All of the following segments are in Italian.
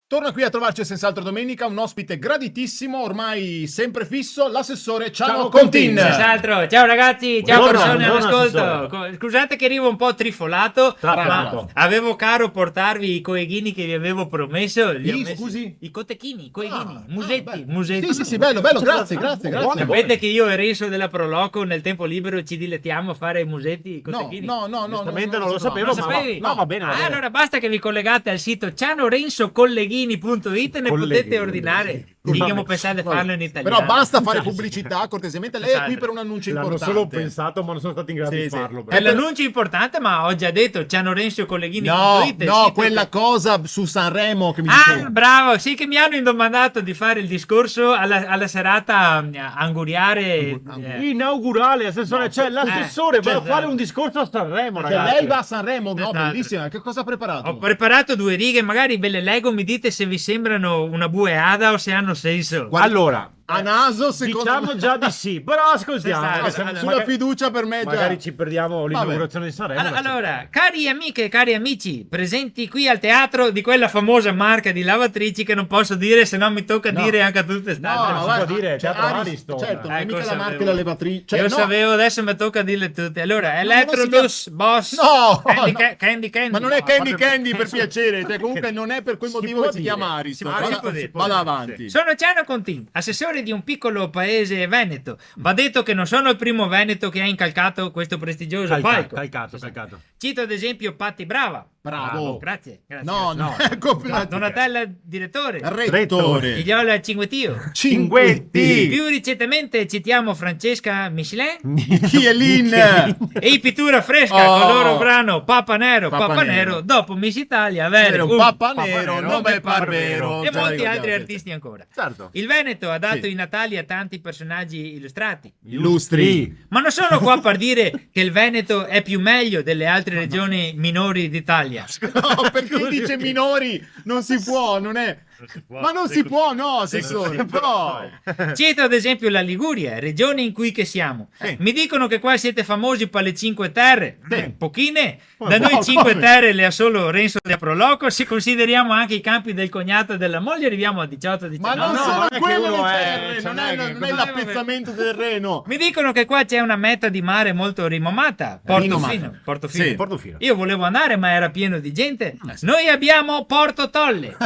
Torna qui a trovarci senz'altro domenica un ospite graditissimo, ormai sempre fisso, l'assessore Ciano Contin. Senz'altro, ciao ragazzi, ciao Buongiorno, persone buongiorno, all'ascolto. Scusate che arrivo un po' trifolato, Trafelato. ma avevo caro portarvi i coeghini che vi avevo promesso. Li ho messi- Scusi? I cotechini, i coeghini, bello. musetti. Sì, bello, grazie. Sapete che io e Renzo della Proloco nel tempo libero ci dilettiamo a fare i musetti, i cotechini? No, Giustamente non lo sapevo, Non ma sapevi? no, va bene, va bene. Allora basta che vi collegate al sito cianorensocolleghini.it e ne potete ordinare. Mica pensate a farlo in italiano. Però basta fare pubblicità, cortesemente. Lei è qui per un annuncio L'hanno importante. solo pensato, ma non sono stati in grado Sì, di sì. farlo. È l'annuncio importante, ma ho già detto cianorensocolleghini.it. No, il sito quella che- cosa su Sanremo che mi Ah, dicevo. bravo, sì, che mi hanno indomandato di fare il discorso alla serata anguriare. Inaugurale, assessore, cioè l'assessore va a fare un discorso a Sanremo, Che ragazzi. lei va a Sanremo, no, Esatto. bellissima. Che cosa ha preparato? Ho preparato 2 righe, magari ve le leggo, mi dite se vi sembrano una bueada o se hanno senso. Allora, A naso, secondo diciamo me. già di sì, però ascoltiamo. Esatto, che siamo- allora, Sulla fiducia per me già. magari ci perdiamo l'inaugurazione di Sanremo. Allora, cari amiche e cari amici, presenti qui al teatro di quella famosa marca di lavatrici che non posso dire, se no mi tocca dire anche a tutte No, state. si guarda, può dire, cioè, Teatro Ariston. certo, non è Ecco, mica la sapevo. marca della levatrice. Cioè, Io no, sapevo, adesso mi tocca dirle tutte. Allora, Electrolux, Boss, No, Candy. Ma non è Candy proprio- per piacere, cioè, comunque non è per quel motivo può che si dire. chiama Ariston. Si può Vada- dire. Vada avanti. Sono Ciano Contin, assessore di un piccolo paese veneto. Va detto che non sono il primo veneto che ha incalcato questo prestigioso palco. Calcato. Cito ad esempio Patti Brava. Bravo. Grazie. No, no. ecco, Donatella direttore. Rettore. Figliola Cinguettio. Cinguetti. Più recentemente citiamo Francesca Michelin Chielin. e i Pittura Fresca Oh. con il loro brano Papa Nero, Papa Papa Nero. Nero, dopo Miss Italia avere Era un un Papa Papa Nero, Nero, nome Barbero. e Già molti ricordiamo, altri sì. artisti ancora. Certo. Il Veneto ha dato Sì. i natali a tanti personaggi illustrati. Illustri. Ma non sono qua per dire che il Veneto è più meglio delle altre regioni minori d'Italia. No, perché dice minori? Non si può, non è. Ma non si può, no, assessore. No. Cito ad esempio la Liguria, regione in cui che siamo. Mi dicono che qua siete famosi per le 5 Terre. Pochine. Da noi 5 come? Terre le ha solo Renzo da Proloco. Se consideriamo anche i campi del cognato e della moglie, arriviamo a 18-19. Ma non no, sono non è che quelle le uno è- terre, cioè, non è non è che- l'appezzamento del Reno. Mi dicono che qua c'è una meta di mare molto rinomata, Rinomata. Portofino. Sì, Portofino. Io volevo andare, ma era pieno di gente. Noi abbiamo Porto Tolle.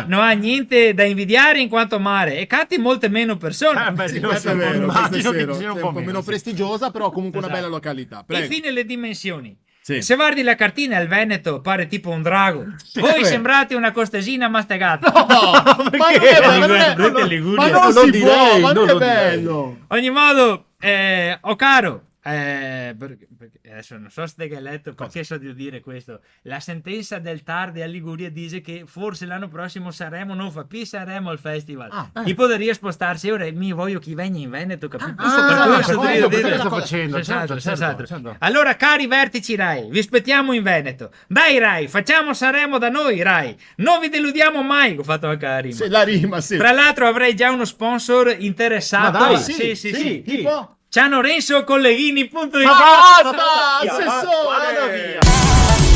Non ha niente da invidiare in quanto mare e catti molte meno persone. Sì, no, questo è vero, immagino questo è che vero. ci sia È un po' meno sì. prestigiosa, però comunque una Esatto. bella località. Prego. Infine le dimensioni. Sì. Se guardi la cartina il Veneto pare tipo un drago. Voi vabbè. sembrate una costesina mastegata. No, ma non è bello, ma non è- Brutte Ligurie. ma non Non si lo può, direi, ma non non è lo direi. bello. Ogni modo, oh caro, perché adesso non so se te che hai letto, perché so di dire questo. La sentenza del TAR di Liguria dice che forse l'anno prossimo Sanremo non fa più Sanremo al festival. Chi potrebbe spostarsi ora mi voglio chi venga in Veneto, capito? questo Per dire, cui sto cosa- facendo, Senz'altro, certo. senz'altro. Allora, cari vertici Rai, vi aspettiamo in Veneto. Dai Rai, facciamo Sanremo da noi Rai. Non vi deludiamo mai, ho fatto anche la rima. Sì, la rima, sì. Tra l'altro avrei già uno sponsor interessato. Ma dai, sì. Tipo? Cianorensocolleghini.it. Ma basta, Via, assessore! vada via.